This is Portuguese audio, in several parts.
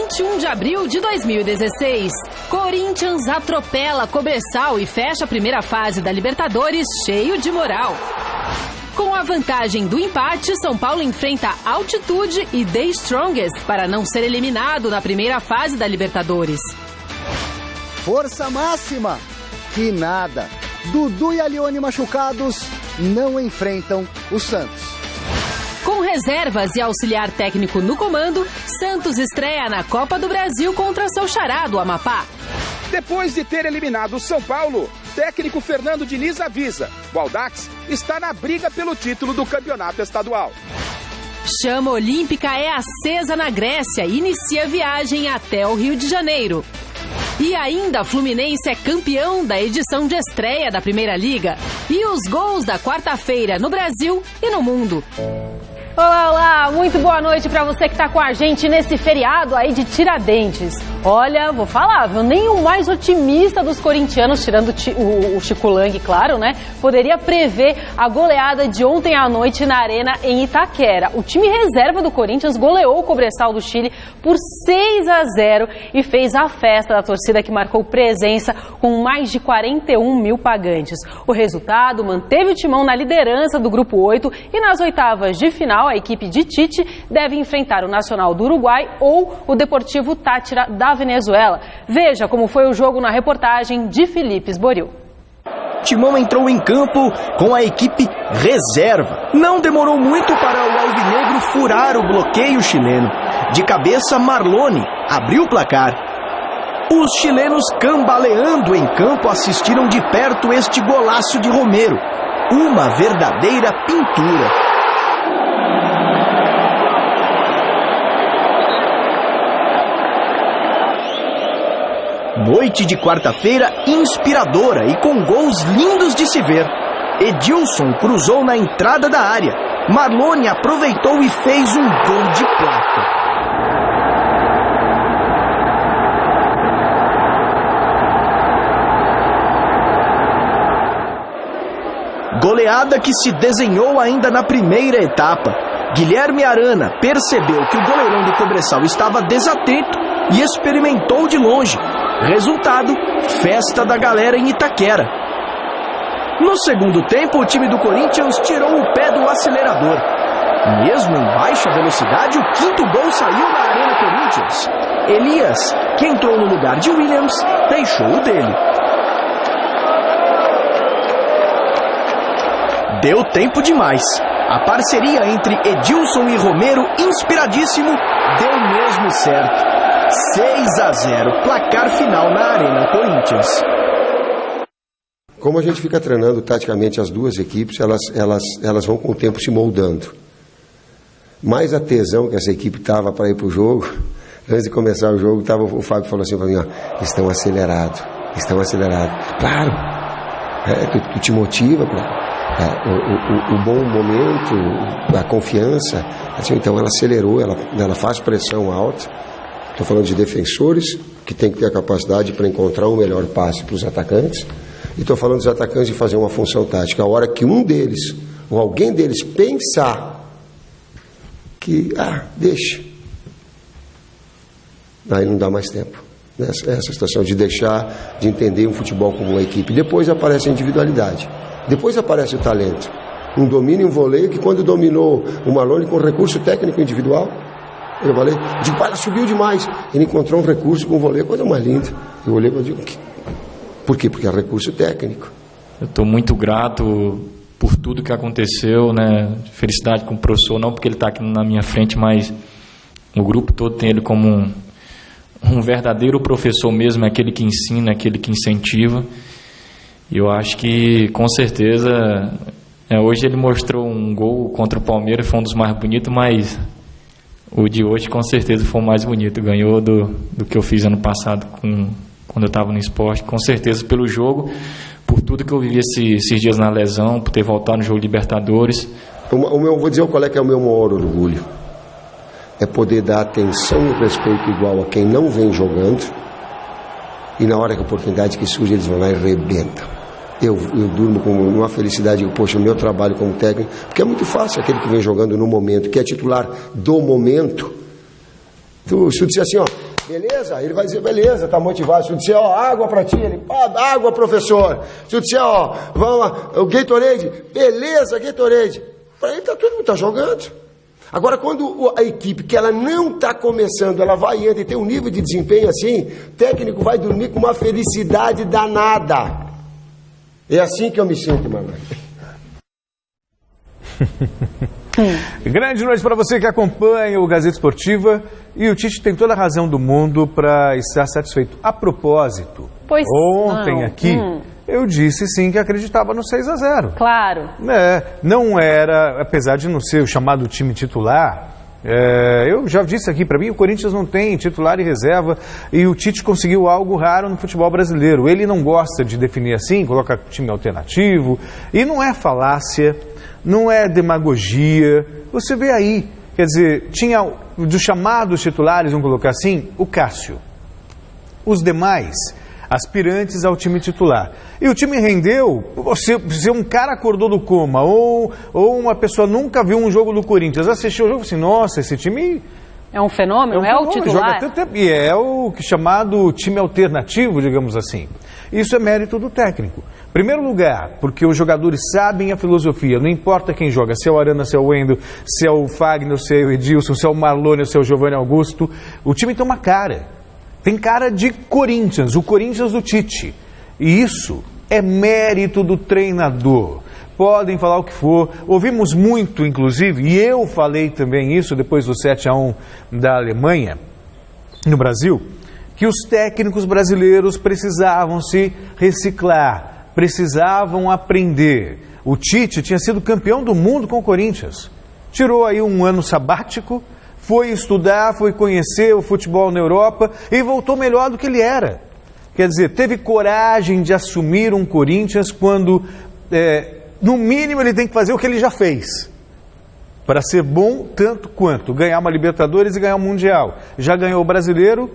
21 de abril de 2016. Corinthians atropela Cobressal e fecha a primeira fase da Libertadores cheio de moral. Com a vantagem do empate, São Paulo enfrenta Altitude e The Strongest para não ser eliminado na primeira fase da Libertadores. Força máxima! Que nada! Dudu e Alione machucados não enfrentam o Santos. Com reservas e auxiliar técnico no comando, Santos estreia na Copa do Brasil contra seu xará do Amapá. Depois de ter eliminado o São Paulo, técnico Fernando Diniz avisa: o Audax está na briga pelo título do campeonato estadual. Chama olímpica é acesa na Grécia e inicia viagem até o Rio de Janeiro. E ainda, Fluminense é campeão da edição de estreia da Primeira Liga. E os gols da quarta-feira no Brasil e no mundo. Olá, olá, muito boa noite pra você que tá com a gente nesse feriado aí de Tiradentes. Olha, vou falar, viu, nem o mais otimista dos corintianos, tirando o Chico Lang, claro, né, poderia prever a goleada de ontem à noite na Arena em Itaquera. O time reserva do Corinthians goleou o Cobressal do Chile por 6-0 e fez a festa da torcida que marcou presença com mais de 41 mil pagantes. O resultado manteve o Timão na liderança do Grupo 8 e nas oitavas de final a equipe de Tite deve enfrentar o Nacional do Uruguai ou o Deportivo Táchira da Venezuela. Veja como foi o jogo na reportagem de Felipe Esboril. Timão entrou em campo com a equipe reserva. Não demorou muito para o alvinegro furar o bloqueio chileno. De cabeça, Marlone abriu o placar. Os chilenos, cambaleando em campo, assistiram de perto este golaço de Romero. Uma verdadeira pintura. Noite de quarta-feira inspiradora e com gols lindos de se ver. Edilson cruzou na entrada da área. Marlone aproveitou e fez um gol de placa. Goleada que se desenhou ainda na primeira etapa. Guilherme Arana percebeu que o goleirão do Cobressal estava desatento e experimentou de longe. Resultado, festa da galera em Itaquera. No segundo tempo, o time do Corinthians tirou o pé do acelerador. Mesmo em baixa velocidade, o quinto gol saiu da Arena Corinthians. Elias, que entrou no lugar de Williams, deixou o dele. Deu tempo demais. A parceria entre Edilson e Romero, inspiradíssimo, deu mesmo certo. 6-0, placar final na Arena Corinthians. Como a gente fica treinando taticamente as duas equipes, elas vão com o tempo se moldando. Mais a tesão que essa equipe estava para ir para o jogo, antes de começar o jogo, o Fábio falou assim para mim, ó, estão acelerados. Claro, tu te motiva, o bom momento, a confiança, assim, então ela acelerou, ela faz pressão alta. Estou falando de defensores que tem que ter a capacidade para encontrar o melhor passe para os atacantes. E estou falando dos atacantes de fazer uma função tática. A hora que um deles, ou alguém deles, pensar que, deixa. Aí não dá mais tempo. Essa situação de deixar, de entender um futebol como uma equipe. Depois aparece a individualidade. Depois aparece o talento. Um domínio e um voleio que quando dominou o Marlone com recurso técnico individual, eu falei, ela subiu demais. Ele encontrou um recurso com um voleio, coisa mais linda. Eu olhei e digo, por quê? Porque é recurso técnico. Eu estou muito grato por tudo que aconteceu, né? Felicidade com o professor, não porque ele está aqui na minha frente, mas o grupo todo tem ele como um verdadeiro professor mesmo, é aquele que ensina, aquele que incentiva. E eu acho que, com certeza, hoje ele mostrou um gol contra o Palmeiras, foi um dos mais bonitos, mas o de hoje com certeza foi o mais bonito. Ganhou do que eu fiz ano passado quando eu estava no esporte, com certeza pelo jogo, por tudo que eu vivi esses dias na lesão, por ter voltado no jogo Libertadores. Vou dizer qual é que é o meu maior orgulho. É poder dar atenção e respeito igual a quem não vem jogando, e na hora que a oportunidade que surge eles vão lá e arrebentam. Eu durmo com uma felicidade, poxa, o meu trabalho como técnico, porque é muito fácil aquele que vem jogando no momento, que é titular do momento. Se tu disser assim, ó, Beleza? Ele vai dizer, beleza, tá motivado. Se eu disser, ó, água pra ti, ele, água, professor. Se eu disser, ó, vamos lá, o Gatorade, beleza, Gatorade. Pra ele todo mundo tá jogando. Agora, quando a equipe que ela não tá começando, ela vai e entra e tem um nível de desempenho assim, o técnico vai dormir com uma felicidade danada. É assim que eu me sinto, mamãe. Grande noite para você que acompanha o Gazeta Esportiva. E o Tite tem toda a razão do mundo para estar satisfeito. A propósito, ontem aqui, eu disse sim que acreditava no 6-0. Claro. Não era, apesar de não ser o chamado time titular, eu já disse aqui, para mim o Corinthians não tem titular e reserva, e o Tite conseguiu algo raro no futebol brasileiro. Ele não gosta de definir assim, coloca time alternativo, e não é falácia, não é demagogia. Você vê aí, quer dizer, tinha dos chamados titulares, vamos colocar assim, o Cássio. Os demais, aspirantes ao time titular. E o time rendeu, se um cara acordou do coma, ou uma pessoa nunca viu um jogo do Corinthians, assistiu o jogo e assim, nossa, esse time... É um fenômeno, é o titular. Joga tanto tempo, e é o chamado time alternativo, digamos assim. Isso é mérito do técnico. Primeiro lugar, porque os jogadores sabem a filosofia, não importa quem joga, se é o Arana, se é o Wendel, se é o Fagner, se é o Edilson, se é o Marlone, se é o Giovanni Augusto, o time tem uma cara. Tem cara de Corinthians, o Corinthians do Tite. E isso é mérito do treinador. Podem falar o que for. Ouvimos muito, inclusive, e eu falei também isso depois do 7-1 da Alemanha, no Brasil, que os técnicos brasileiros precisavam se reciclar, precisavam aprender. O Tite tinha sido campeão do mundo com o Corinthians. Tirou aí um ano sabático, foi estudar, foi conhecer o futebol na Europa e voltou melhor do que ele era. Quer dizer, teve coragem de assumir um Corinthians quando, no mínimo, ele tem que fazer o que ele já fez. Para ser bom tanto quanto ganhar uma Libertadores e ganhar um Mundial. Já ganhou o Brasileiro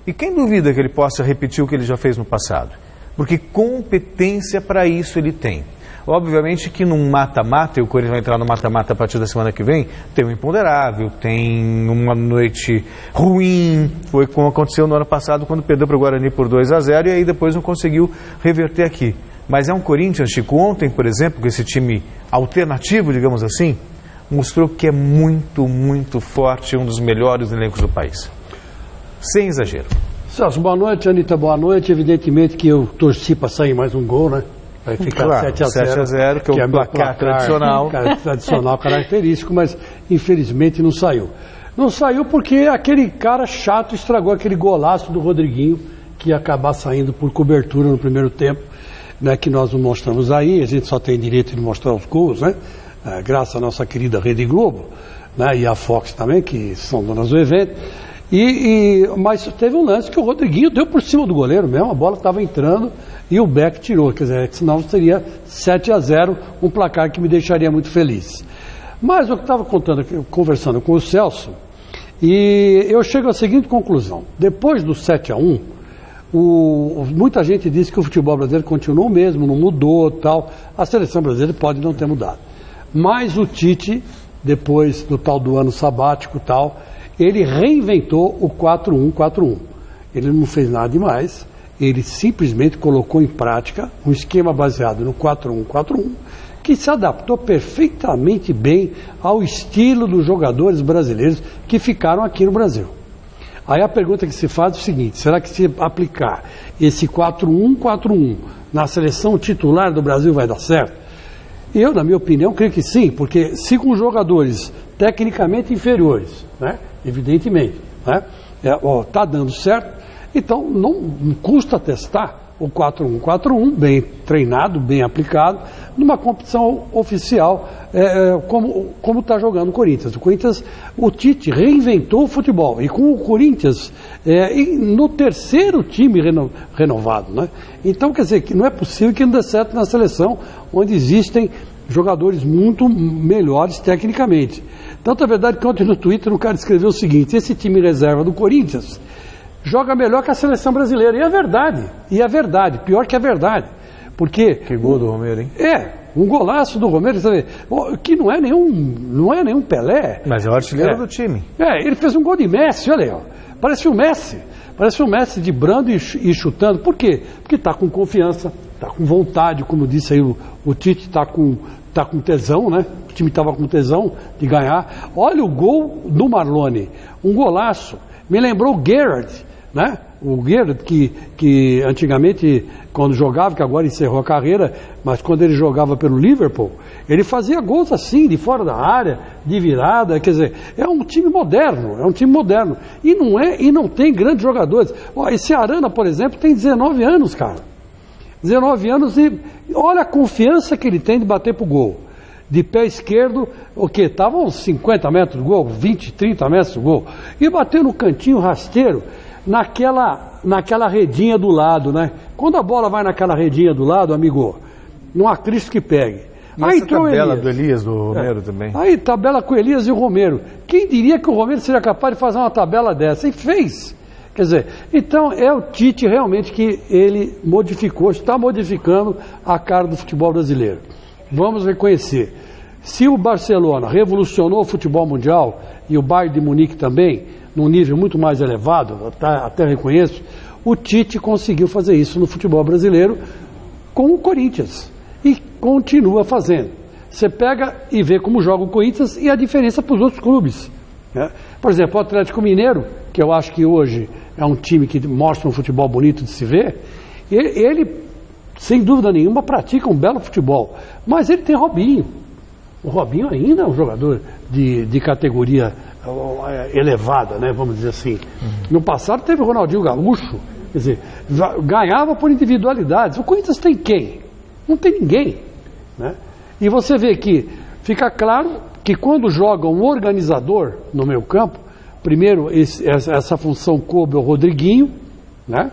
e quem duvida que ele possa repetir o que ele já fez no passado? Porque competência para isso ele tem. Obviamente que num mata-mata, e o Corinthians vai entrar no mata-mata a partir da semana que vem, tem um imponderável, tem uma noite ruim, foi como aconteceu no ano passado quando perdeu para o Guarani por 2-0 e aí depois não conseguiu reverter aqui. Mas é um Corinthians, Chico, ontem, por exemplo, com esse time alternativo, digamos assim, mostrou que é muito, muito forte, um dos melhores elencos do país. Sem exagero. Celso, boa noite. Anitta, boa noite. Evidentemente que eu torci para sair mais um gol, né? Vai ficar claro, 7-0, que é o placar tradicional. Tradicional, característico, mas infelizmente não saiu. Não saiu porque aquele cara chato estragou aquele golaço do Rodriguinho, que ia acabar saindo por cobertura no primeiro tempo, né, que nós não mostramos aí. A gente só tem direito de mostrar os gols, né? Graças à nossa querida Rede Globo, né, e a Fox também, que são donas do evento. Mas teve um lance que o Rodriguinho deu por cima do goleiro mesmo, a bola estava entrando e o Beck tirou, quer dizer, senão seria 7-0, um placar que me deixaria muito feliz. Mas eu estava conversando com o Celso, e eu chego à seguinte conclusão: depois do 7-1, muita gente disse que o futebol brasileiro continuou o mesmo, não mudou, tal. A seleção brasileira pode não ter mudado, mas o Tite, depois do tal do ano sabático, tal, ele reinventou o 4-1-4-1. Ele não fez nada demais, ele simplesmente colocou em prática um esquema baseado no 4-1-4-1, que se adaptou perfeitamente bem ao estilo dos jogadores brasileiros que ficaram aqui no Brasil. Aí a pergunta que se faz é o seguinte: será que se aplicar esse 4-1-4-1 na seleção titular do Brasil vai dar certo? Eu, na minha opinião, creio que sim, porque se com jogadores tecnicamente inferiores, né, evidentemente, né, tá dando certo, então não custa testar o 4-1-4-1, bem treinado, bem aplicado, numa competição oficial, como está jogando o Corinthians. O Tite reinventou o futebol, e com o Corinthians no terceiro time renovado, né? Então, quer dizer, que não é possível que não dê certo na seleção, onde existem jogadores muito melhores tecnicamente. Tanto é verdade que ontem no Twitter o cara escreveu o seguinte: esse time reserva do Corinthians joga melhor que a seleção brasileira. E é verdade, pior que a verdade. Porque... Que gol do Romero, hein? Um golaço do Romero, sabe, que não é nenhum Pelé. Mas é o artilheiro do time. Ele fez um gol de Messi, olha aí, ó. Parece o Messi. Parece o Messi driblando e chutando. Por quê? Porque está com confiança, está com vontade, como disse aí o Tite, está com tesão, né? O time estava com tesão de ganhar. Olha o gol do Marlone, um golaço. Me lembrou o Gerrard, né? O Gerrard que antigamente, quando jogava, que agora encerrou a carreira, mas quando ele jogava pelo Liverpool, ele fazia gols assim, de fora da área, de virada, quer dizer, é um time moderno, e não tem grandes jogadores. Ó, esse Arana, por exemplo, tem 19 anos, cara. 19 anos e olha a confiança que ele tem de bater pro gol. De pé esquerdo, o que? Estava uns 50 metros do gol, 20, 30 metros do gol. E bateu no cantinho rasteiro, naquela redinha do lado, né? Quando a bola vai naquela redinha do lado, amigo, não há Cristo que pegue. Aí entrou tabela do Elias, do Romero também. Aí, tabela com Elias e o Romero. Quem diria que o Romero seria capaz de fazer uma tabela dessa? E fez. Quer dizer, então é o Tite realmente que ele modificou, está modificando a cara do futebol brasileiro. Vamos reconhecer. Se o Barcelona revolucionou o futebol mundial, e o Bayern de Munique também, num nível muito mais elevado, até reconheço, o Tite conseguiu fazer isso no futebol brasileiro com o Corinthians. E continua fazendo. Você pega e vê como joga o Corinthians e a diferença para os outros clubes, né? Por exemplo, o Atlético Mineiro, que eu acho que hoje é um time que mostra um futebol bonito de se ver, ele sem dúvida nenhuma, pratica um belo futebol. Mas ele tem Robinho. O Robinho ainda é um jogador de categoria elevada, né, vamos dizer assim. No passado teve o Ronaldinho Gaúcho, quer dizer, ganhava por individualidades. O Corinthians tem quem? Não tem ninguém, né? E você vê que fica claro que quando joga um organizador no meio campo, primeiro essa função coube ao Rodriguinho, né?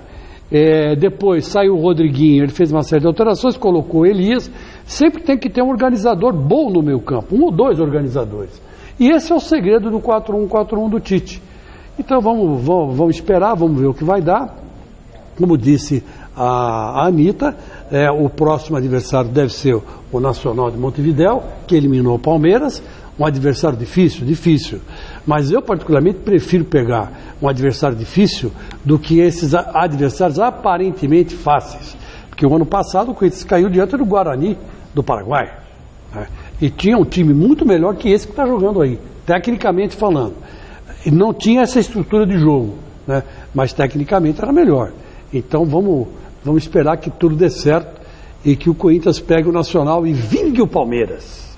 Depois saiu o Rodriguinho, ele fez uma série de alterações, colocou o Elias. Sempre tem que ter um organizador bom no meio campo, um ou dois organizadores. E esse é o segredo do 4-1-4-1 do Tite. Então vamos esperar, vamos ver o que vai dar. Como disse a Anitta, o próximo adversário deve ser o Nacional de Montevidéu, que eliminou o Palmeiras. Um adversário difícil. Mas eu particularmente prefiro pegar um adversário difícil do que esses adversários aparentemente fáceis. Porque o ano passado o Corinthians caiu diante do Guarani do Paraguai, né? E tinha um time muito melhor que esse que está jogando aí, tecnicamente falando. E não tinha essa estrutura de jogo, né? Mas tecnicamente era melhor. Então vamos esperar que tudo dê certo e que o Corinthians pegue o Nacional e vingue o Palmeiras.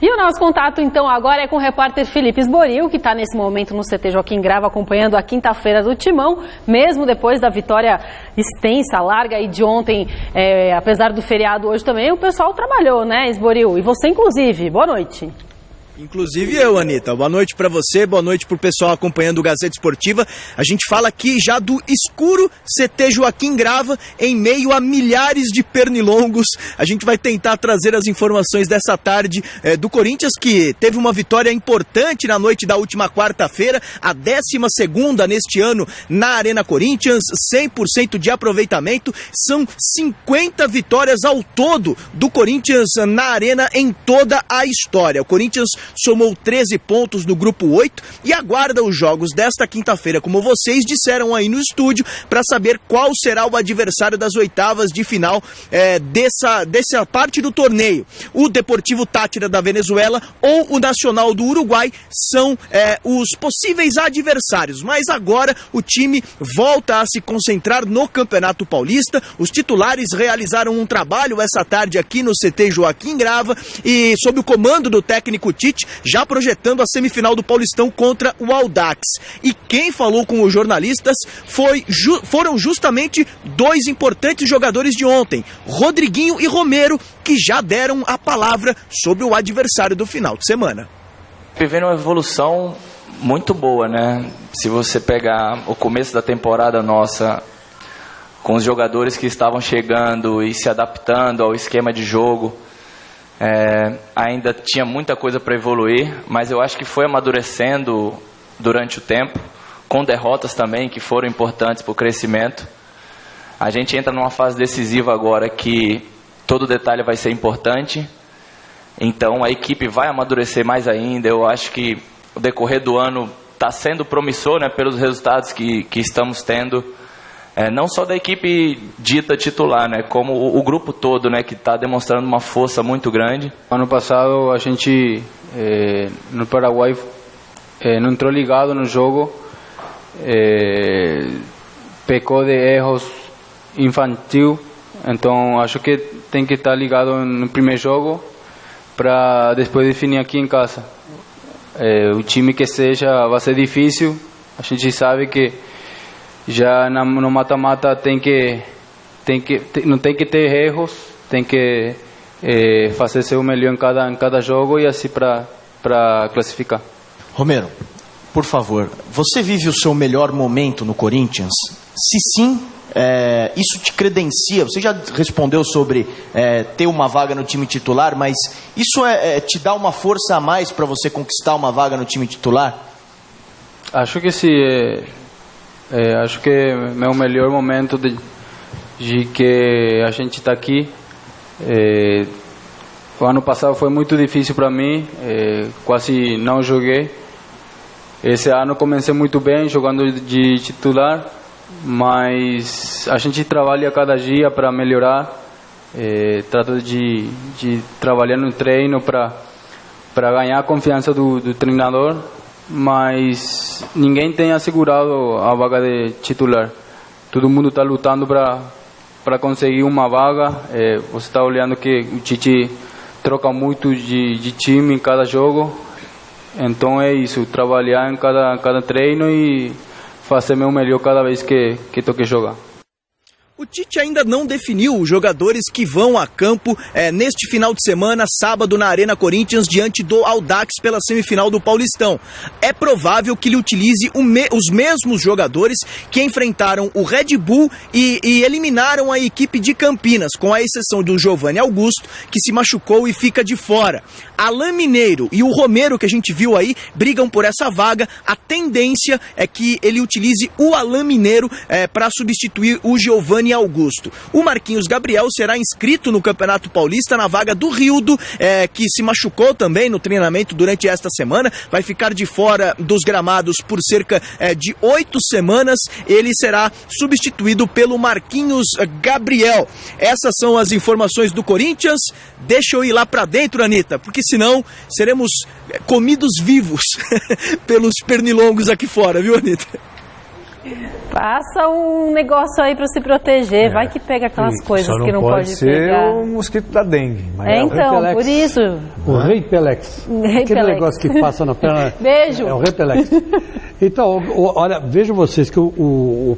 E o nosso contato, então, agora é com o repórter Felipe Esboril, que está nesse momento no CT Joaquim Grava, acompanhando a quinta-feira do Timão, mesmo depois da vitória extensa, larga e de ontem, apesar do feriado hoje também, o pessoal trabalhou, né, Esboril? E você, inclusive. Boa noite. Inclusive eu, Anitta. Boa noite para você, boa noite pro pessoal acompanhando o Gazeta Esportiva. A gente fala aqui já do escuro CT Joaquim Grava, em meio a milhares de pernilongos. A gente vai tentar trazer as informações dessa tarde do Corinthians, que teve uma vitória importante na noite da última quarta-feira, a 12ª neste ano na Arena Corinthians, 100% de aproveitamento. São 50 vitórias ao todo do Corinthians na Arena em toda a história. O Corinthians somou 13 pontos no grupo 8 e aguarda os jogos desta quinta-feira, como vocês disseram aí no estúdio, para saber qual será o adversário das oitavas de final dessa parte do torneio. O Deportivo Táchira da Venezuela ou o Nacional do Uruguai são os possíveis adversários, mas agora o time volta a se concentrar no Campeonato Paulista. Os titulares realizaram um trabalho essa tarde aqui no CT Joaquim Grava e sob o comando do técnico Tite, já projetando a semifinal do Paulistão contra o Audax. E quem falou com os jornalistas foram justamente dois importantes jogadores de ontem, Rodriguinho e Romero, que já deram a palavra sobre o adversário do final de semana. Vivendo uma evolução muito boa, né? Se você pegar o começo da temporada nossa, com os jogadores que estavam chegando e se adaptando ao esquema de jogo, ainda tinha muita coisa para evoluir, mas eu acho que foi amadurecendo durante o tempo, com derrotas também que foram importantes para o crescimento. A gente entra numa fase decisiva agora que todo detalhe vai ser importante, então a equipe vai amadurecer mais ainda. Eu acho que o decorrer do ano tá sendo promissor, né, pelos resultados que estamos tendo, não só da equipe dita titular, né, como o grupo todo, né, que está demonstrando uma força muito grande. Ano passado a gente no Paraguai não entrou ligado no jogo, pecou de erros infantil, então acho que tem que estar ligado no primeiro jogo para depois definir aqui em casa. O time que seja vai ser difícil, a gente sabe que já no mata-mata não tem que ter erros, tem que fazer seu melhor em cada jogo e assim para classificar. Romero, por favor, você vive o seu melhor momento no Corinthians? Se sim, isso te credencia, você já respondeu sobre ter uma vaga no time titular, mas isso te dá uma força a mais para você conquistar uma vaga no time titular? Acho que sim, acho que é meu melhor momento de que a gente está aqui. O ano passado foi muito difícil para mim, quase não joguei. Esse ano comecei muito bem jogando de titular, mas a gente trabalha cada dia para melhorar, trata de trabalhar no treino para ganhar a confiança do treinador, mas ninguém tem assegurado a vaga de titular. Todo mundo está lutando para conseguir uma vaga. Você está olhando que o Tite troca muito de time em cada jogo, então é isso, trabalhar em cada treino e fazer meu melhor cada vez que toque jogar. O Tite ainda não definiu os jogadores que vão a campo neste final de semana, sábado, na Arena Corinthians, diante do Audax pela semifinal do Paulistão. É provável que ele utilize os mesmos jogadores que enfrentaram o Red Bull e eliminaram a equipe de Campinas, com a exceção do Giovanni Augusto, que se machucou e fica de fora. Alain Mineiro e o Romero, que a gente viu aí, brigam por essa vaga. A tendência é que ele utilize o Alain Mineiro para substituir o Giovanni Augusto. O Marquinhos Gabriel será inscrito no Campeonato Paulista na vaga do Rildo, que se machucou também no treinamento durante esta semana, vai ficar de fora dos gramados por cerca de 8 semanas. Ele será substituído pelo Marquinhos Gabriel. Essas são as informações do Corinthians. Deixa eu ir lá pra dentro, Anitta, porque senão seremos comidos vivos pelos pernilongos aqui fora, viu, Anitta? Passa um negócio aí para se proteger, vai que pega aquelas coisas que não pode pegar. Pode ser o mosquito da dengue. Mas então, o por isso. O Repelex. Aquele negócio que passa na perna. Beijo. É o Repelex. Então, olha, vejam vocês que o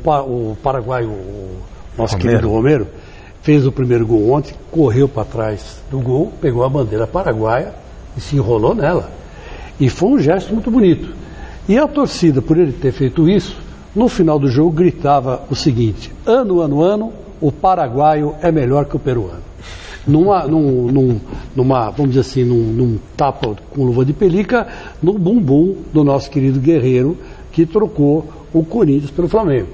paraguaio, o nosso querido Romero, fez o primeiro gol ontem, correu para trás do gol, pegou a bandeira paraguaia e se enrolou nela. E foi um gesto muito bonito. E a torcida, por ele ter feito isso, no final do jogo gritava o seguinte: ano, o paraguaio é melhor que o peruano. Vamos dizer assim, num tapa com luva de pelica, no bumbum do nosso querido guerreiro, que trocou o Corinthians pelo Flamengo.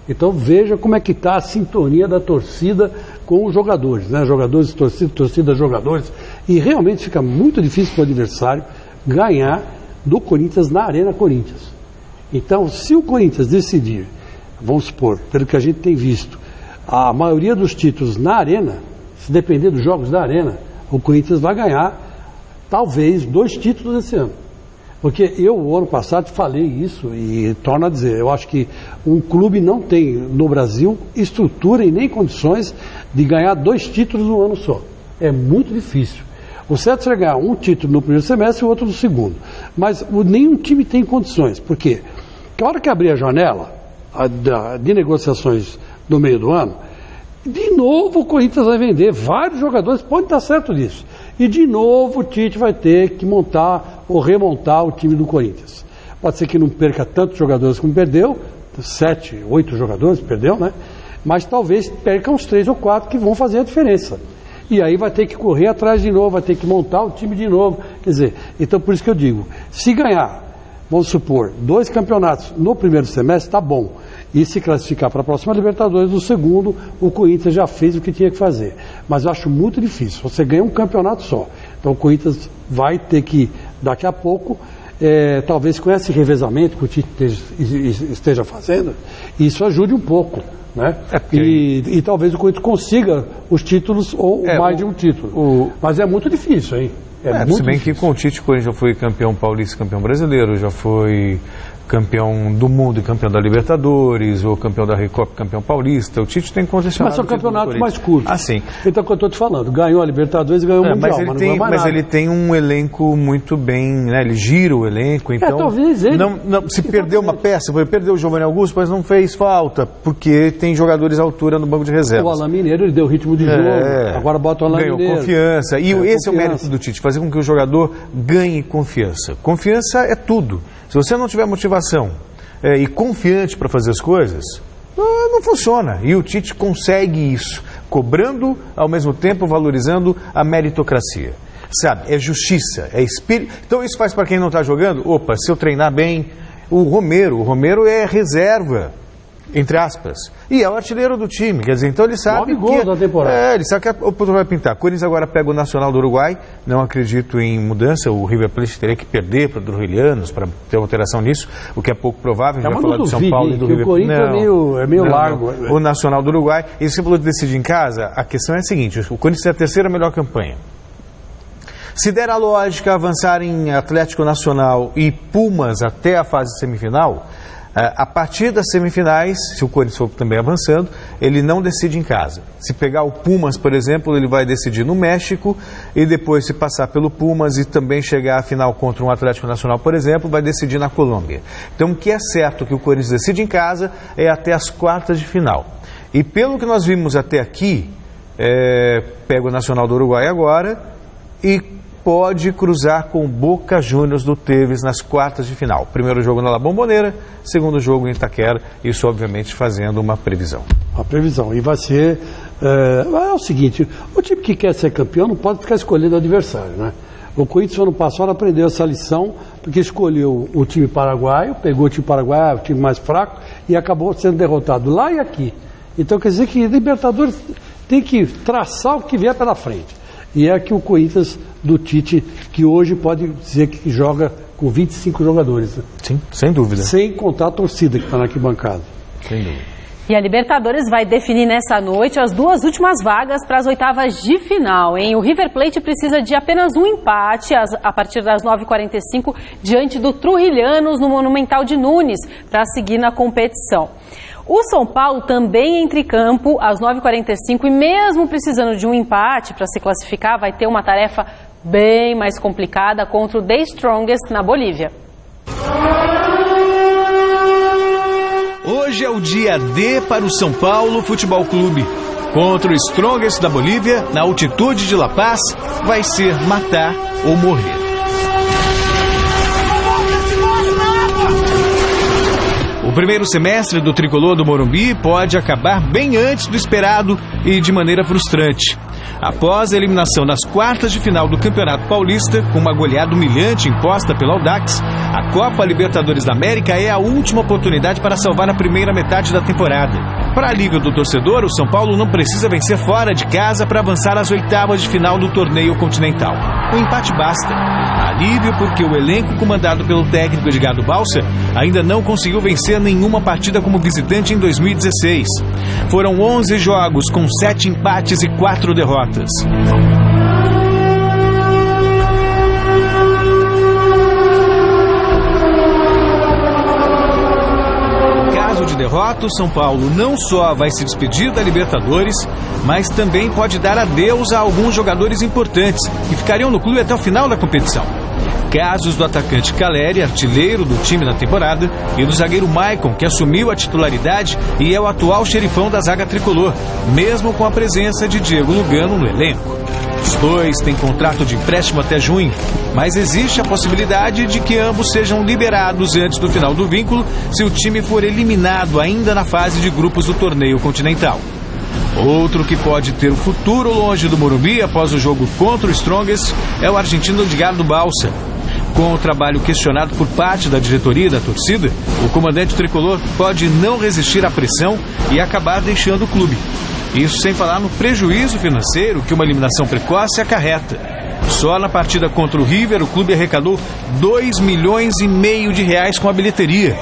Então veja como é que está a sintonia da torcida com os jogadores, né? Jogadores, torcida, jogadores, e realmente fica muito difícil para o adversário ganhar do Corinthians na Arena Corinthians. Então, se o Corinthians decidir, vamos supor, pelo que a gente tem visto, a maioria dos títulos na Arena, se depender dos jogos da Arena, o Corinthians vai ganhar, talvez, 2 títulos esse ano. Porque eu, o ano passado, falei isso e torno a dizer, eu acho que um clube não tem, no Brasil, estrutura e nem condições de ganhar 2 títulos no ano só. É muito difícil. O certo é ganhar um título no primeiro semestre e o outro no segundo. Mas nenhum time tem condições. Por quê? Porque a hora que abrir a janela de negociações no meio do ano, de novo o Corinthians vai vender vários jogadores, pode estar certo disso. E de novo o Tite vai ter que montar ou remontar o time do Corinthians. Pode ser que não perca tantos jogadores como perdeu, 7, 8 jogadores perdeu, né? Mas talvez perca uns 3 ou 4 que vão fazer a diferença. E aí vai ter que correr atrás de novo, vai ter que montar o time de novo. Quer dizer, então por isso que eu digo, se ganhar, vamos supor, 2 campeonatos no primeiro semestre, está bom. E se classificar para a próxima Libertadores, no segundo, o Corinthians já fez o que tinha que fazer. Mas eu acho muito difícil, você ganha um campeonato só. Então o Corinthians vai ter que, daqui a pouco, talvez com esse revezamento que o Tite esteja fazendo, isso ajude um pouco. Né? E talvez o Corinthians consiga os títulos ou mais de um título. Mas é muito difícil, hein? Muito se bem difícil. Que com o Tite o Corinthians já foi campeão paulista, campeão brasileiro, já foi campeão do mundo e campeão da Libertadores, ou campeão da Recopa, campeão paulista. O Tite tem condicionado. Mas são campeonatos mais curtos. Sim. Então, o que eu estou te falando, ganhou a Libertadores e ganhou o Mundial, mas ele tem um elenco muito bem, né? Ele gira o elenco, então... talvez ele... se perdeu uma peça, perdeu o Giovanni Augusto, mas não fez falta, porque tem jogadores à altura no banco de reservas. O Alain Mineiro, ele deu ritmo de jogo, agora bota o Alain Mineiro. Ganhou confiança, esse é o mérito do Tite, fazer com que o jogador ganhe confiança. Confiança é tudo. Se você não tiver motivação e confiante para fazer as coisas, não funciona. E o Tite consegue isso, cobrando, ao mesmo tempo valorizando a meritocracia. Sabe, é justiça, é espírito. Então isso faz para quem não está jogando, se eu treinar bem, o Romero é reserva, entre aspas, e é o artilheiro do time, quer dizer, então ele sabe que da temporada. Ele sabe que a oposição vai pintar. Corinthians agora pega o Nacional do Uruguai, não acredito em mudança, o River Plate teria que perder para o Trujillianos para ter alteração nisso, o que é pouco provável, a gente vai falar do São Paulo e do River. O Corinthians é meio largo. O Nacional do Uruguai, e você falou de decidir em casa, a questão é a seguinte, o Corinthians tem a terceira melhor campanha. Se der a lógica avançar em Atlético Nacional e Pumas até a fase semifinal, a partir das semifinais, se o Corinthians for também avançando, ele não decide em casa. Se pegar o Pumas, por exemplo, ele vai decidir no México e depois, se passar pelo Pumas e também chegar à final contra um Atlético Nacional, por exemplo, vai decidir na Colômbia. Então, o que é certo que o Corinthians decide em casa é até as quartas de final. E pelo que nós vimos até aqui, pega o Nacional do Uruguai agora e pode cruzar com o Boca Juniors do Tevez nas quartas de final. Primeiro jogo na La Bombonera, segundo jogo em Itaquera, isso obviamente fazendo uma previsão. Uma previsão, e vai ser... é o seguinte, o time que quer ser campeão não pode ficar escolhendo o adversário, né? O Corinthians ano passado aprendeu essa lição, porque escolheu o time paraguaio, pegou o time paraguaio, o time mais fraco, e acabou sendo derrotado lá e aqui. Então quer dizer que Libertadores tem que traçar o que vier pela frente. E é que o Corinthians do Tite, que hoje pode dizer que joga com 25 jogadores. Né? Sim, sem dúvida. Sem contar a torcida que está na arquibancada. Sem dúvida. E a Libertadores vai definir nessa noite as duas últimas vagas para as oitavas de final, hein? O River Plate precisa de apenas um empate a partir das 9h45 diante do Trujillianos no Monumental de Nunes para seguir na competição. O São Paulo também entra em campo às 9h45 e mesmo precisando de um empate para se classificar, vai ter uma tarefa bem mais complicada contra o The Strongest na Bolívia. Hoje é o dia D para o São Paulo Futebol Clube. Contra o Strongest da Bolívia, na altitude de La Paz, vai ser matar ou morrer. O primeiro semestre do tricolor do Morumbi pode acabar bem antes do esperado e de maneira frustrante. Após a eliminação nas quartas de final do Campeonato Paulista, com uma goleada humilhante imposta pelo Audax, a Copa Libertadores da América é a última oportunidade para salvar a primeira metade da temporada. Para alívio do torcedor, o São Paulo não precisa vencer fora de casa para avançar às oitavas de final do torneio continental. O empate basta. Alívio porque o elenco comandado pelo técnico Edgardo Balsa ainda não conseguiu vencer nenhuma partida como visitante em 2016. Foram 11 jogos com 7 empates e 4 derrotas. De derrota, o São Paulo não só vai se despedir da Libertadores, mas também pode dar adeus a alguns jogadores importantes que ficariam no clube até o final da competição. Casos do atacante Caleri, artilheiro do time na temporada, e do zagueiro Maicon, que assumiu a titularidade e é o atual xerifão da zaga tricolor, mesmo com a presença de Diego Lugano no elenco. Os dois têm contrato de empréstimo até junho, mas existe a possibilidade de que ambos sejam liberados antes do final do vínculo se o time for eliminado ainda na fase de grupos do torneio continental. Outro que pode ter o futuro longe do Morumbi após o jogo contra o Strongest é o argentino Edgardo Balsa. Com o trabalho questionado por parte da diretoria e da torcida, o comandante tricolor pode não resistir à pressão e acabar deixando o clube. Isso sem falar no prejuízo financeiro que uma eliminação precoce acarreta. Só na partida contra o River, o clube arrecadou 2,5 milhões de reais com a bilheteria.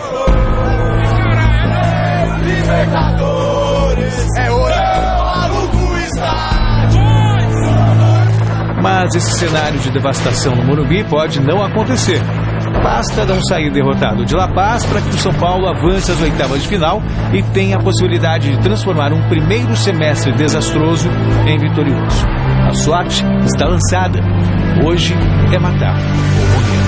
Mas esse cenário de devastação no Morumbi pode não acontecer. Basta não sair derrotado de La Paz para que o São Paulo avance às oitavas de final e tenha a possibilidade de transformar um primeiro semestre desastroso em vitorioso. A sorte está lançada. Hoje é matar ou morrer.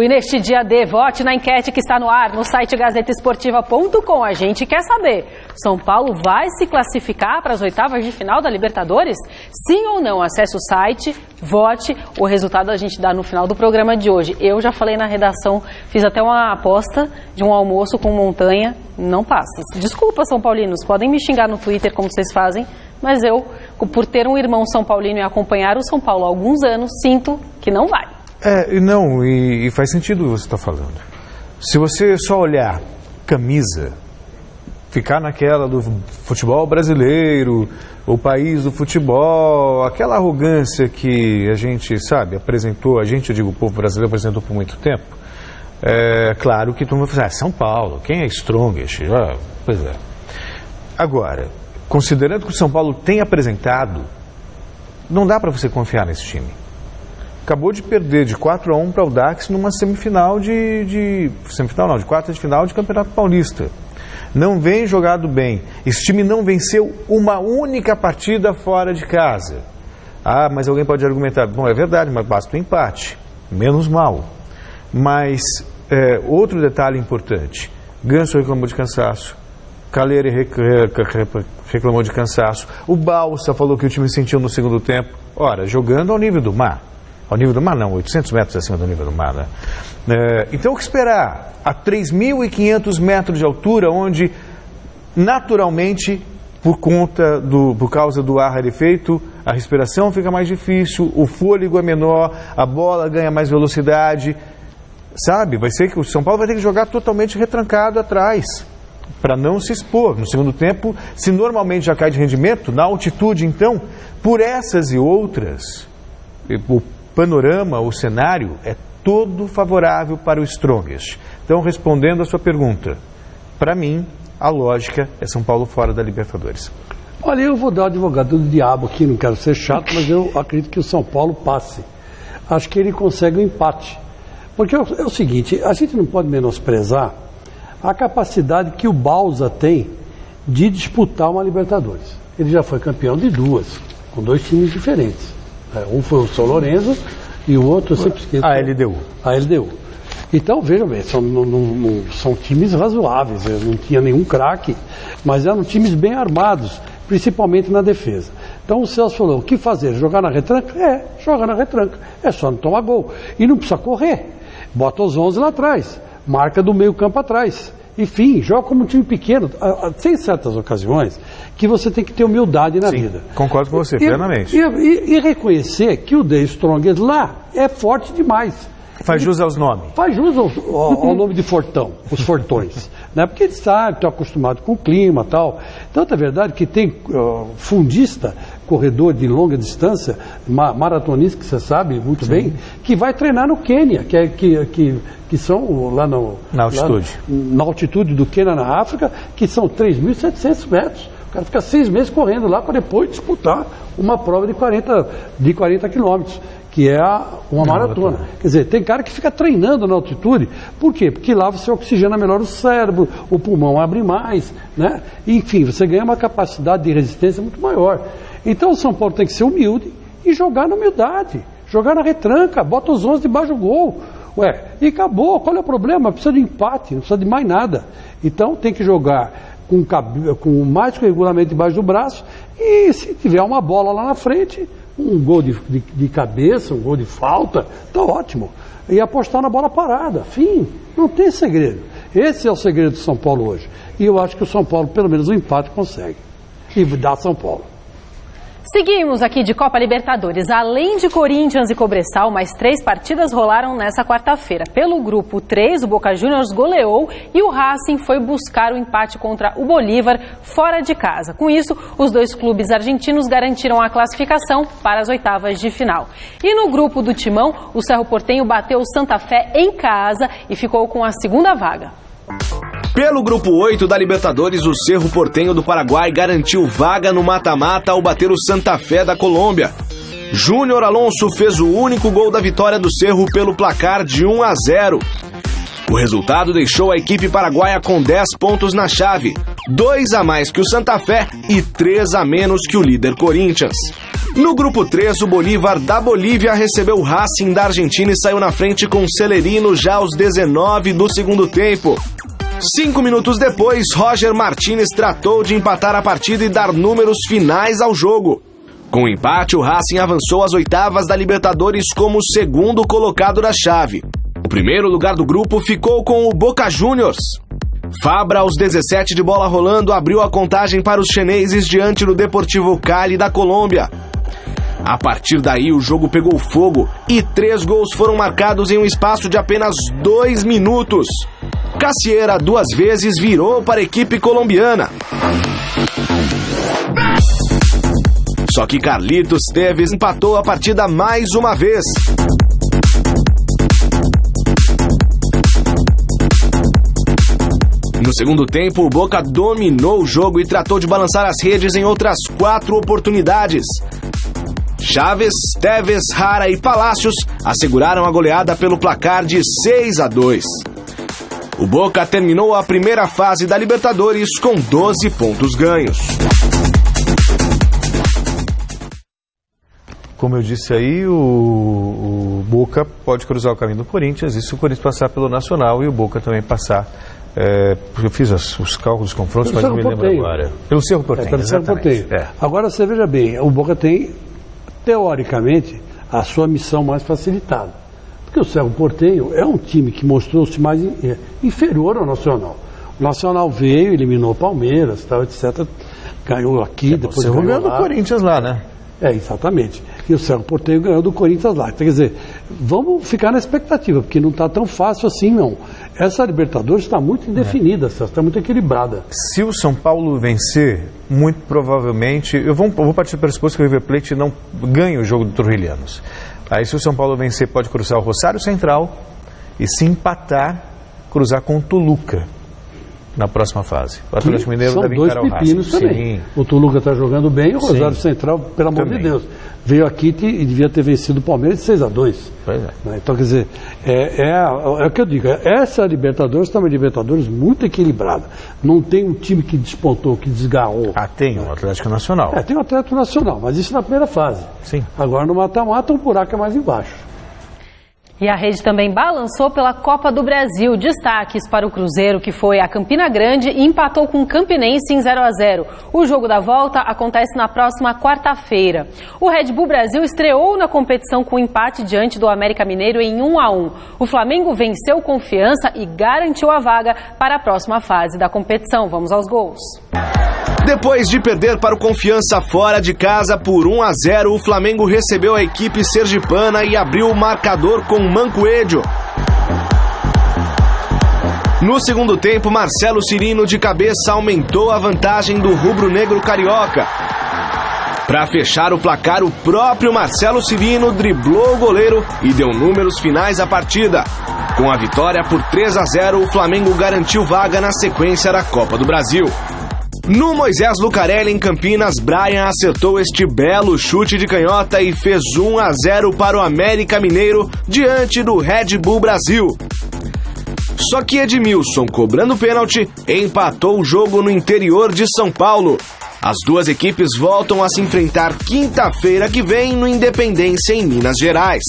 E neste dia D, vote na enquete que está no ar no site gazetaesportiva.com. A gente quer saber, São Paulo vai se classificar para as oitavas de final da Libertadores? Sim ou não? Acesse o site, vote, o resultado a gente dá no final do programa de hoje. Eu já falei na redação, fiz até uma aposta de um almoço com montanha, não passa. Desculpa, São Paulinos, podem me xingar no Twitter como vocês fazem, mas eu, por ter um irmão São Paulino e acompanhar o São Paulo há alguns anos, sinto que não vai. E faz sentido o que você está falando. Se você só olhar camisa, ficar naquela do futebol brasileiro, o país do futebol, aquela arrogância que a gente, apresentou, eu digo, o povo brasileiro apresentou por muito tempo, é claro que todo mundo vai falar, São Paulo, quem é Strongest? Pois é. Agora, considerando que o São Paulo tem apresentado, não dá para você confiar nesse time. Acabou de perder de 4-1 para o Audax numa semifinal de quarta de final de Campeonato Paulista. Não vem jogado bem. Esse time não venceu uma única partida fora de casa. Mas alguém pode argumentar, bom, é verdade, mas basta um empate. Menos mal. Mas outro detalhe importante. Ganso reclamou de cansaço. Calleri reclamou de cansaço. O Balsa falou que o time sentiu no segundo tempo. Ora, jogando ao nível do mar. Ao nível do mar não, 800 metros acima do nível do mar, né? Então o que esperar? A 3.500 metros de altura, onde naturalmente, por causa do ar rarefeito, a respiração fica mais difícil, o fôlego é menor, a bola ganha mais velocidade, vai ser que o São Paulo vai ter que jogar totalmente retrancado atrás, para não se expor. No segundo tempo, se normalmente já cai de rendimento, na altitude então, por essas e outras, o panorama, o cenário é todo favorável para o Strongest. Então, respondendo a sua pergunta, para mim, a lógica é São Paulo fora da Libertadores. Olha, eu vou dar o advogado do diabo aqui, não quero ser chato, mas eu acredito que o São Paulo passe. Acho que ele consegue um empate. Porque é o seguinte, a gente não pode menosprezar a capacidade que o Balsa tem de disputar uma Libertadores. Ele já foi campeão de duas, com dois times diferentes. Um foi o São Lourenço e o outro, eu sempre esqueço. A LDU. Então, vejam bem, são times razoáveis, não tinha nenhum craque, mas eram times bem armados, principalmente na defesa. Então o Celso falou, o que fazer? Jogar na retranca? Joga na retranca. É só não tomar gol. E não precisa correr. Bota os 11 lá atrás, marca do meio campo atrás. Enfim, joga como um time pequeno. Tem certas ocasiões que você tem que ter humildade na vida. Concordo com você, plenamente. E reconhecer que o The Strongest lá é forte demais. Faz jus aos nomes. Faz jus ao nome de Fortão, os Fortões. Né? Porque eles sabem, estão acostumados com o clima e tal. Tanto é verdade que tem fundista, corredor de longa distância, maratonista, que você sabe muito bem, que vai treinar no Quênia, que são lá na altitude. Na altitude do Quênia, na África, que são 3.700 metros. O cara fica 6 meses correndo lá para depois disputar uma prova de 40 quilômetros, que é uma maratona. Quer dizer, tem cara que fica treinando na altitude. Por quê? Porque lá você oxigena melhor o cérebro, o pulmão abre mais, né? Enfim, você ganha uma capacidade de resistência muito maior. Então o São Paulo tem que ser humilde e jogar na humildade. Jogar na retranca, bota os 11 debaixo do gol. E acabou. Qual é o problema? Precisa de empate, não precisa de mais nada. Então tem que jogar com mais que o regulamento debaixo do braço, e se tiver uma bola lá na frente, um gol de cabeça, um gol de falta, tá ótimo. E apostar na bola parada. Fim. Não tem segredo. Esse é o segredo do São Paulo hoje. E eu acho que o São Paulo, pelo menos um empate, consegue. E dá São Paulo. Seguimos aqui de Copa Libertadores. Além de Corinthians e Cobressal, mais 3 partidas rolaram nessa quarta-feira. Pelo grupo 3, o Boca Juniors goleou e o Racing foi buscar o empate contra o Bolívar fora de casa. Com isso, os 2 clubes argentinos garantiram a classificação para as oitavas de final. E no grupo do Timão, o Cerro Porteño bateu o Santa Fé em casa e ficou com a segunda vaga. Pelo grupo 8 da Libertadores, o Cerro Porteño do Paraguai garantiu vaga no mata-mata ao bater o Santa Fé da Colômbia. Júnior Alonso fez o único gol da vitória do Cerro pelo placar de 1-0. O resultado deixou a equipe paraguaia com 10 pontos na chave, 2 a mais que o Santa Fé e 3 a menos que o líder Corinthians. No grupo 3, o Bolívar da Bolívia recebeu o Racing da Argentina e saiu na frente com o Celerino já aos 19 do segundo tempo. 5 minutos depois, Roger Martínez tratou de empatar a partida e dar números finais ao jogo. Com o empate, o Racing avançou às oitavas da Libertadores como o segundo colocado da chave. O primeiro lugar do grupo ficou com o Boca Juniors. Fabra, aos 17 de bola rolando, abriu a contagem para os chineses diante do Deportivo Cali da Colômbia. A partir daí, o jogo pegou fogo e 3 gols foram marcados em um espaço de apenas 2 minutos. Cassiera 2 vezes virou para a equipe colombiana. Só que Carlitos Tevez empatou a partida mais uma vez. No segundo tempo, o Boca dominou o jogo e tratou de balançar as redes em outras 4 oportunidades. Chaves, Tevez, Jara e Palácios asseguraram a goleada pelo placar de 6-2. O Boca terminou a primeira fase da Libertadores com 12 pontos ganhos. Como eu disse aí, o Boca pode cruzar o caminho do Corinthians, e se o Corinthians passar pelo Nacional e o Boca também passar, eu fiz os cálculos, os confrontos, mas não me lembro agora. Pelo Cerro Porteño. Pelo Cerro Porteño. Agora você veja bem, o Boca tem, teoricamente, a sua missão mais facilitada. Porque o Cerro Porteño é um time que mostrou-se mais inferior ao Nacional. O Nacional veio, eliminou o Palmeiras, tal, etc. Ganhou aqui, depois ganhou lá. Do Corinthians lá, né? Exatamente. E o Cerro Porteño ganhou do Corinthians lá. Quer dizer, vamos ficar na expectativa, porque não está tão fácil assim, não. Essa Libertadores está muito indefinida, está muito equilibrada. Se o São Paulo vencer, muito provavelmente... Eu vou partir do pressuposto que o River Plate não ganha o jogo do Trujillianos. Aí, se o São Paulo vencer, pode cruzar o Rosário Central e, se empatar, cruzar com o Toluca na próxima fase. O Atlético Mineiro deve encarar o Racing. São 2 pepinos também. Sim. O Toluca está jogando bem e o Rosário Central, pelo amor de Deus, veio aqui e devia ter vencido o Palmeiras de 6-2. Pois é. Então, quer dizer, é o que eu digo, essa Libertadores está uma Libertadores muito equilibrada. Não tem um time que despontou, que desgarrou. Tem o Atlético Nacional. Tem o Atlético Nacional, mas isso na primeira fase. Sim. Agora no mata-mata o buraco é mais embaixo. E a rede também balançou pela Copa do Brasil. Destaques para o Cruzeiro, que foi a Campina Grande e empatou com o Campinense em 0-0. O jogo da volta acontece na próxima quarta-feira. O Red Bull Brasil estreou na competição com empate diante do América Mineiro em 1-1. O Flamengo venceu Confiança e garantiu a vaga para a próxima fase da competição. Vamos aos gols. Depois de perder para o Confiança fora de casa por 1-0, o Flamengo recebeu a equipe sergipana e abriu o marcador com Mancoedio. No segundo tempo, Marcelo Cirino de cabeça aumentou a vantagem do rubro-negro carioca. Para fechar o placar, o próprio Marcelo Cirino driblou o goleiro e deu números finais à partida. Com a vitória por 3-0, o Flamengo garantiu vaga na sequência da Copa do Brasil. No Moisés Lucarelli, em Campinas, Brian acertou este belo chute de canhota e fez 1-0 para o América Mineiro diante do Red Bull Brasil. Só que Edmilson, cobrando pênalti, empatou o jogo no interior de São Paulo. As 2 equipes voltam a se enfrentar quinta-feira que vem no Independência, em Minas Gerais.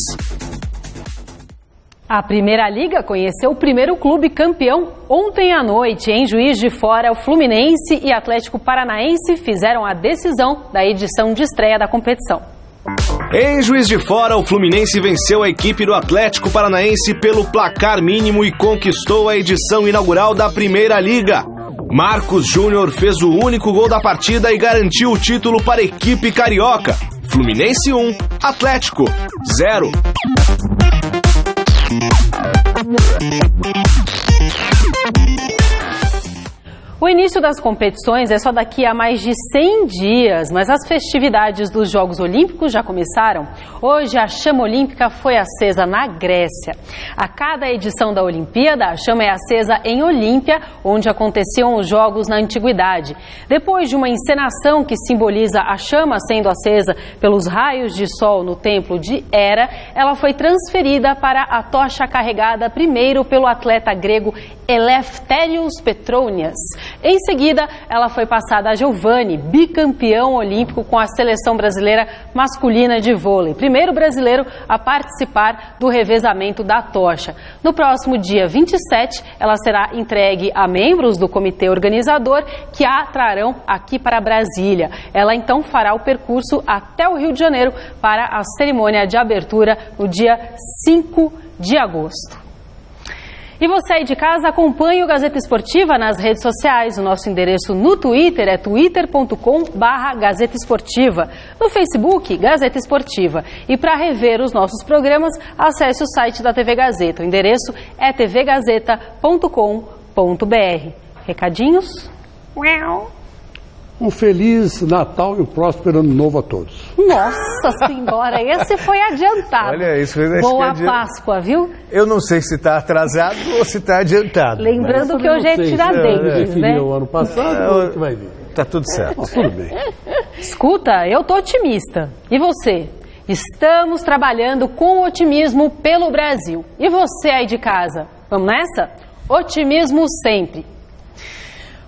A Primeira Liga conheceu o primeiro clube campeão ontem à noite. Em Juiz de Fora, o Fluminense e Atlético Paranaense fizeram a decisão da edição de estreia da competição. Em Juiz de Fora, o Fluminense venceu a equipe do Atlético Paranaense pelo placar mínimo e conquistou a edição inaugural da Primeira Liga. Marcos Júnior fez o único gol da partida e garantiu o título para a equipe carioca. Fluminense 1, Atlético 0. O início das competições é só daqui a mais de 100 dias, mas as festividades dos Jogos Olímpicos já começaram. Hoje a chama olímpica foi acesa na Grécia. A cada edição da Olimpíada, a chama é acesa em Olímpia, onde aconteciam os Jogos na Antiguidade. Depois de uma encenação que simboliza a chama sendo acesa pelos raios de sol no templo de Hera, ela foi transferida para a tocha carregada primeiro pelo atleta grego Eleftherios Petronias. Em seguida, ela foi passada a Giovanni, bicampeão olímpico com a seleção brasileira masculina de vôlei, primeiro brasileiro a participar do revezamento da tocha. No próximo dia 27, ela será entregue a membros do comitê organizador que a trarão aqui para Brasília. Ela então fará o percurso até o Rio de Janeiro para a cerimônia de abertura no dia 5 de agosto. E você aí de casa, acompanhe o Gazeta Esportiva nas redes sociais. O nosso endereço no Twitter é twitter.com/Gazeta Esportiva. No Facebook, Gazeta Esportiva. E para rever os nossos programas, acesse o site da TV Gazeta. O endereço é tvgazeta.com.br. Recadinhos? Um Feliz Natal e um próspero Ano Novo a todos. Nossa Senhora, esse foi adiantado. Olha, isso foi Boa Páscoa, viu? Eu não sei se está atrasado ou se está adiantado. Lembrando que hoje é Tiradentes, né? O ano passado, que vai vir. Tá tudo certo. Tudo bem. Escuta, eu tô otimista. E você? Estamos trabalhando com otimismo pelo Brasil. E você aí de casa? Vamos nessa? Otimismo sempre.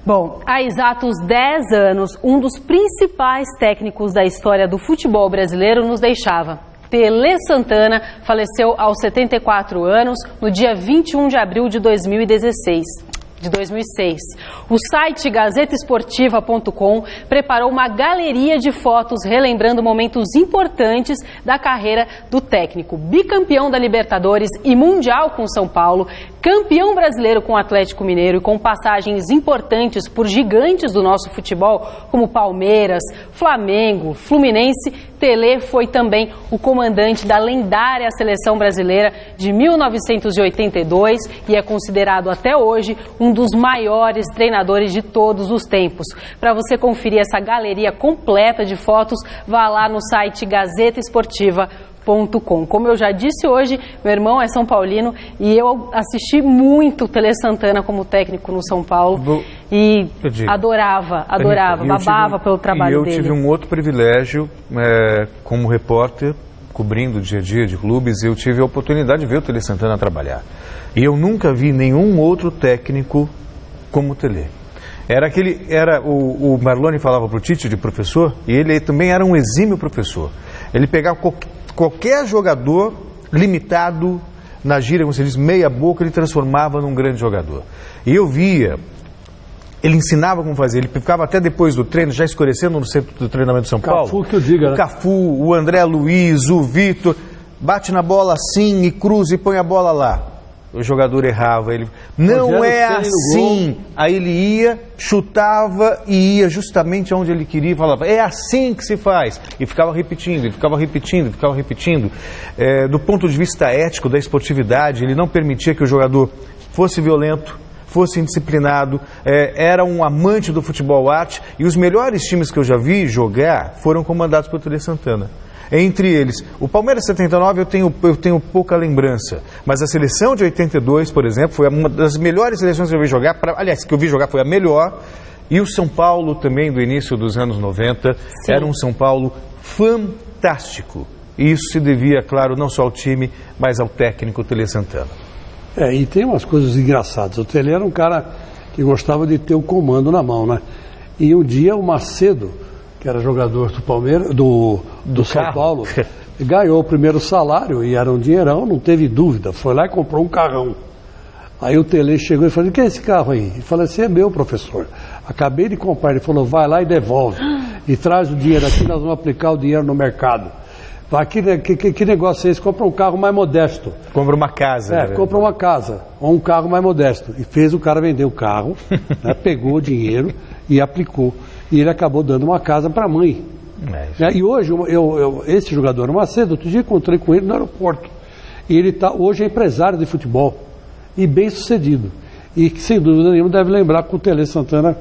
Bom, há exatos 10 anos, um dos principais técnicos da história do futebol brasileiro nos deixava. Tele Santana faleceu aos 74 anos, no dia 21 de abril de 2006. O site gazetaesportiva.com preparou uma galeria de fotos relembrando momentos importantes da carreira do técnico. Bicampeão da Libertadores e Mundial com São Paulo, campeão brasileiro com o Atlético Mineiro e com passagens importantes por gigantes do nosso futebol, como Palmeiras, Flamengo, Fluminense. Tele foi também o comandante da lendária seleção brasileira de 1982 e é considerado até hoje um dos maiores treinadores de todos os tempos. Para você conferir essa galeria completa de fotos, vá lá no site gazetaesportiva.com. Como eu já disse hoje, meu irmão é São Paulino e eu assisti muito o Tele Santana como técnico no São Paulo e adorava, babava pelo trabalho dele. E eu tive um outro privilégio como repórter, cobrindo o dia a dia de clubes, eu tive a oportunidade de ver o Tele Santana trabalhar. E eu nunca vi nenhum outro técnico como o Tele. O Marlone falava para o Tite de professor, e ele também era um exímio professor. Ele pegava qualquer jogador limitado, na gíria, como se diz, meia boca, ele transformava num grande jogador. E eu via, ele ensinava como fazer, ele ficava até depois do treino, já escurecendo no centro do treinamento de São Paulo. Cafu que eu diga, né? O Cafu, o André Luiz, o Vitor, bate na bola assim e cruza e põe a bola lá. O jogador errava, ele não é assim. Aí ele ia, chutava e ia justamente onde ele queria e falava, é assim que se faz. E ficava repetindo, do ponto de vista ético, da esportividade, ele não permitia que o jogador fosse violento, fosse indisciplinado, era um amante do futebol arte, e os melhores times que eu já vi jogar foram comandados por Tele Santana. Entre eles, o Palmeiras 79 eu tenho pouca lembrança, mas a seleção de 82, por exemplo, foi uma das melhores seleções que eu vi jogar, que eu vi jogar foi a melhor, e o São Paulo também do início dos anos 90, Sim. Era um São Paulo fantástico, e isso se devia, claro, não só ao time, mas ao técnico Tele Santana. E tem umas coisas engraçadas, o Tele era um cara que gostava de ter o comando na mão, né? E um dia o Macedo, que era jogador do Palmeiras, do São Paulo, ganhou o primeiro salário e era um dinheirão, não teve dúvida, foi lá e comprou um carrão. Aí o Tele chegou e falou, o que é esse carro aí? Ele falou, esse é meu, professor, acabei de comprar. Ele falou, vai lá e devolve, e traz o dinheiro aqui, nós vamos aplicar o dinheiro no mercado. Que negócio é esse? Compra um carro mais modesto. Compra uma casa. Compra uma casa ou um carro mais modesto. E fez o cara vender o carro, né, pegou o dinheiro e aplicou. E ele acabou dando uma casa para a mãe. E hoje, esse jogador, Macedo, outro dia encontrei com ele no aeroporto. E ele hoje é empresário de futebol e bem sucedido. E que, sem dúvida nenhuma, deve lembrar com o Tele Santana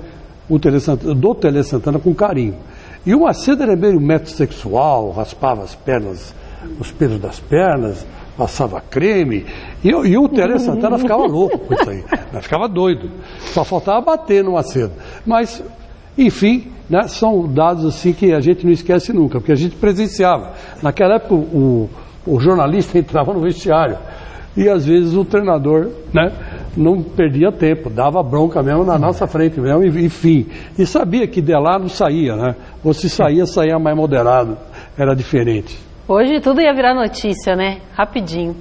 com carinho. E o Macedo era meio metrosexual, raspava as pernas, os pelos das pernas, passava creme. E o Tele Santana ficava louco com isso aí. Ficava doido. Só faltava bater no Macedo. Mas, enfim, né, são dados assim que a gente não esquece nunca, porque a gente presenciava. Naquela época, o jornalista entrava no vestiário e às vezes o treinador, né, não perdia tempo, dava bronca mesmo na nossa frente mesmo, enfim. E sabia que de lá não saía, né? Ou se saía mais moderado, era diferente. Hoje tudo ia virar notícia, né? Rapidinho.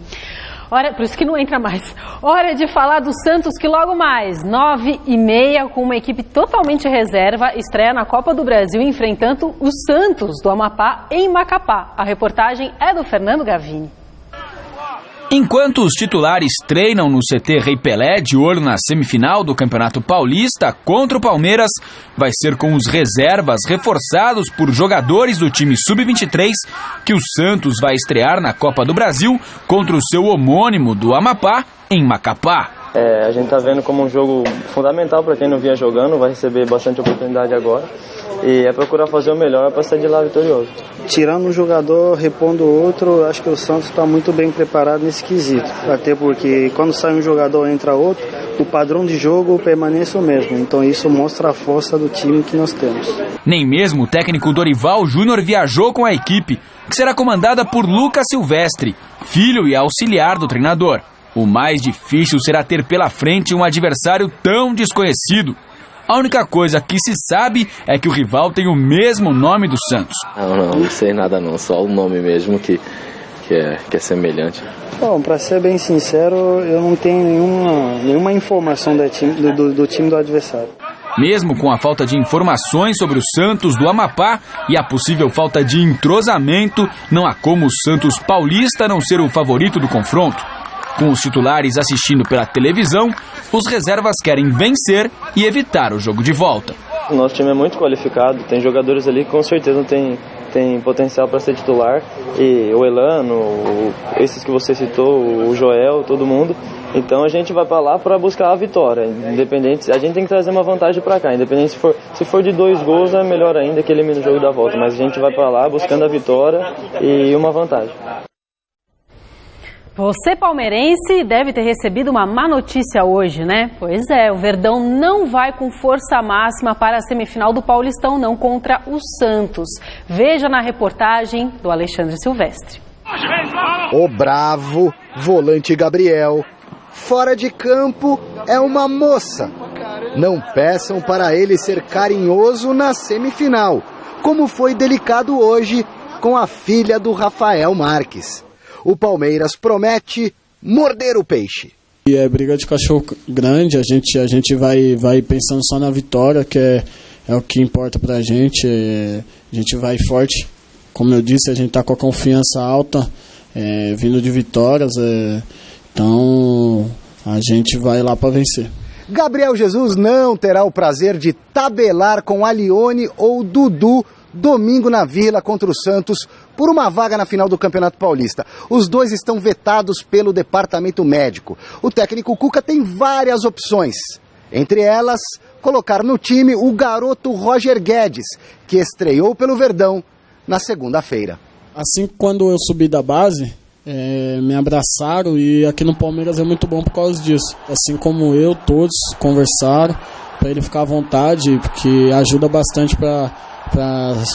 Por isso que não entra mais. Hora de falar do Santos, que logo mais, 9h30, com uma equipe totalmente reserva, estreia na Copa do Brasil, enfrentando o Santos do Amapá em Macapá. A reportagem é do Fernando Gavini. Enquanto os titulares treinam no CT Rei Pelé, de olho na semifinal do Campeonato Paulista contra o Palmeiras, vai ser com os reservas reforçados por jogadores do time Sub-23 que o Santos vai estrear na Copa do Brasil contra o seu homônimo do Amapá, em Macapá. A gente está vendo como um jogo fundamental para quem não vinha jogando, vai receber bastante oportunidade agora. E é procurar fazer o melhor para sair de lá vitorioso. Tirando um jogador, repondo outro, acho que o Santos está muito bem preparado nesse quesito. Até porque quando sai um jogador, entra outro, o padrão de jogo permanece o mesmo. Então isso mostra a força do time que nós temos. Nem mesmo o técnico Dorival Júnior viajou com a equipe, que será comandada por Lucas Silvestre, filho e auxiliar do treinador. O mais difícil será ter pela frente um adversário tão desconhecido. A única coisa que se sabe é que o rival tem o mesmo nome do Santos. Não sei nada não, só o nome mesmo que é semelhante. Bom, para ser bem sincero, eu não tenho nenhuma informação do time do adversário. Mesmo com a falta de informações sobre o Santos do Amapá e a possível falta de entrosamento, não há como o Santos paulista não ser o favorito do confronto. Com os titulares assistindo pela televisão, os reservas querem vencer e evitar o jogo de volta. O nosso time é muito qualificado, tem jogadores ali que com certeza tem potencial para ser titular. E o Elano, esses que você citou, o Joel, todo mundo. Então a gente vai para lá para buscar a vitória. Independente, a gente tem que trazer uma vantagem para cá. Independente se for de 2 gols, é melhor ainda que elimine o jogo da volta. Mas a gente vai para lá buscando a vitória e uma vantagem. Você, palmeirense, deve ter recebido uma má notícia hoje, né? Pois é, o Verdão não vai com força máxima para a semifinal do Paulistão, não, contra o Santos. Veja na reportagem do Alexandre Silvestre. O bravo volante Gabriel, fora de campo, é uma moça. Não peçam para ele ser carinhoso na semifinal, como foi delicado hoje com a filha do Rafael Marques. O Palmeiras promete morder o peixe. E é briga de cachorro grande, a gente vai pensando só na vitória, que é o que importa pra gente. A gente vai forte, como eu disse, a gente tá com a confiança alta, vindo de vitórias, então a gente vai lá para vencer. Gabriel Jesus não terá o prazer de tabelar com Alione ou Dudu domingo na Vila contra o Santos por uma vaga na final do Campeonato Paulista. Os dois estão vetados pelo departamento médico. O técnico Cuca tem várias opções. Entre elas, colocar no time o garoto Roger Guedes, que estreou pelo Verdão na segunda-feira. Assim, quando eu subi da base, me abraçaram e aqui no Palmeiras é muito bom por causa disso. Assim como eu, todos conversaram para ele ficar à vontade, porque ajuda bastante para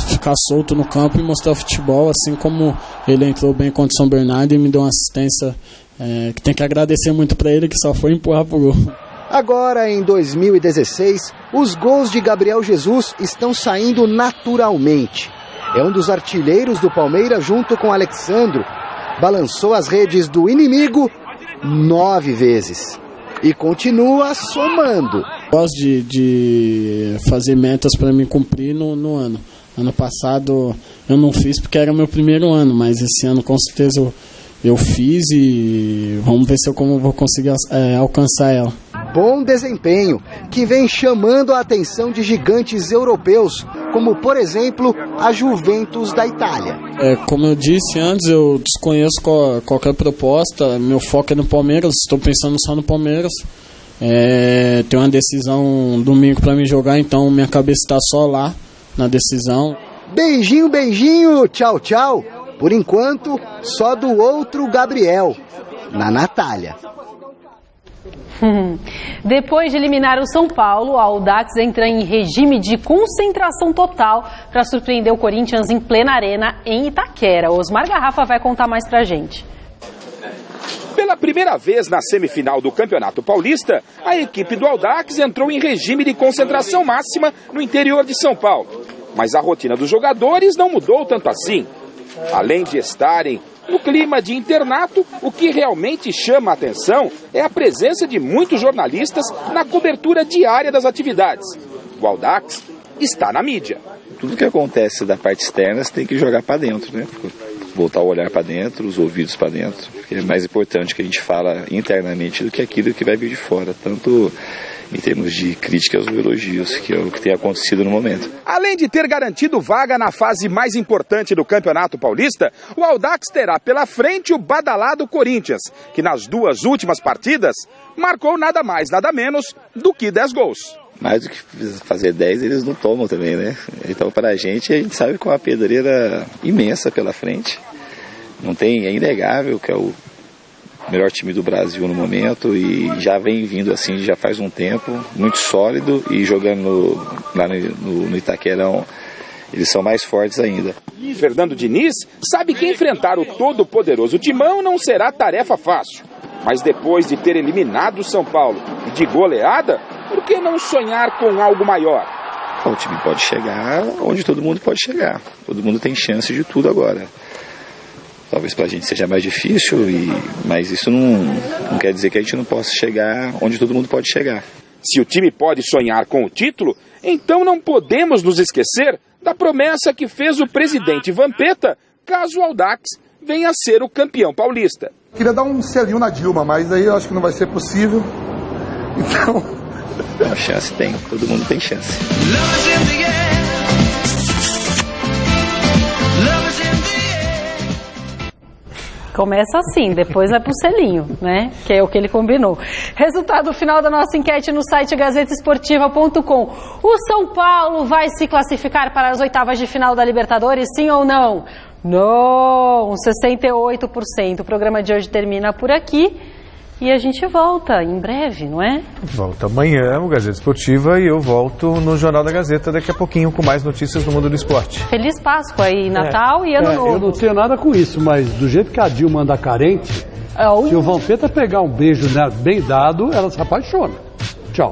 ficar solto no campo e mostrar o futebol, assim como ele entrou bem contra o São Bernardo e me deu uma assistência que tem que agradecer muito para ele, que só foi empurrar pro gol. Agora, em 2016, os gols de Gabriel Jesus estão saindo naturalmente. É um dos artilheiros do Palmeiras junto com Alexandro. Balançou as redes do inimigo 9 vezes. e continua somando. Gosto de fazer metas para me cumprir no ano. Ano passado eu não fiz porque era meu primeiro ano, mas esse ano com certeza eu fiz e vamos ver se eu vou conseguir alcançar ela. Bom desempenho, que vem chamando a atenção de gigantes europeus, como por exemplo a Juventus da Itália. Como eu disse antes, eu desconheço qualquer proposta, meu foco é no Palmeiras, estou pensando só no Palmeiras. Tem uma decisão domingo para me jogar, então minha cabeça está só lá na decisão. Beijinho, beijinho, tchau, tchau. Por enquanto, só do outro Gabriel, na Natália. Depois de eliminar o São Paulo, o Audax entra em regime de concentração total para surpreender o Corinthians em plena arena em Itaquera. Osmar Garrafa vai contar mais pra gente. Pela primeira vez na semifinal do Campeonato Paulista, a equipe do Audax entrou em regime de concentração máxima no interior de São Paulo. Mas a rotina dos jogadores não mudou tanto assim. Além de estarem no clima de internato, o que realmente chama a atenção é a presença de muitos jornalistas na cobertura diária das atividades. O Audax está na mídia. Tudo que acontece da parte externa você tem que jogar para dentro, né? Voltar o olhar para dentro, os ouvidos para dentro. Porque é mais importante que a gente fala internamente do que aquilo que vai vir de fora, tanto em termos de críticas ou elogios, que é o que tem acontecido no momento. Além de ter garantido vaga na fase mais importante do Campeonato Paulista, o Audax terá pela frente o badalado Corinthians, que nas duas últimas partidas marcou nada mais, nada menos do que 10 gols. Mais do que fazer 10, eles não tomam também, né? Então, para a gente sabe que é uma pedreira imensa pela frente. Não tem, é inegável que é o melhor time do Brasil no momento e já vem vindo assim, já faz um tempo, muito sólido e jogando lá no Itaquerão, eles são mais fortes ainda. Fernando Diniz sabe que enfrentar o todo-poderoso Timão não será tarefa fácil. Mas depois de ter eliminado o São Paulo e de goleada, por que não sonhar com algo maior? O time pode chegar onde todo mundo pode chegar. Todo mundo tem chance de tudo agora. Talvez pra gente seja mais difícil, mas isso não quer dizer que a gente não possa chegar onde todo mundo pode chegar. Se o time pode sonhar com o título, então não podemos nos esquecer da promessa que fez o presidente Vampeta, caso o Audax venha a ser o campeão paulista. Queria dar um selinho na Dilma, mas aí eu acho que não vai ser possível. Então... A chance tem, todo mundo tem chance. Começa assim, depois vai pro selinho, né? Que é o que ele combinou. Resultado final da nossa enquete no site gazetaesportiva.com. O São Paulo vai se classificar para as oitavas de final da Libertadores, sim ou não? Não, 68%. O programa de hoje termina por aqui e a gente volta em breve, não é? Volta amanhã o Gazeta Esportiva e eu volto no Jornal da Gazeta daqui a pouquinho com mais notícias do mundo do esporte. Feliz Páscoa e Natal e Ano Novo. Eu não tenho nada com isso, mas do jeito que a Dilma anda carente, se o Vampeta pegar um beijo nela bem dado, ela se apaixona. Tchau.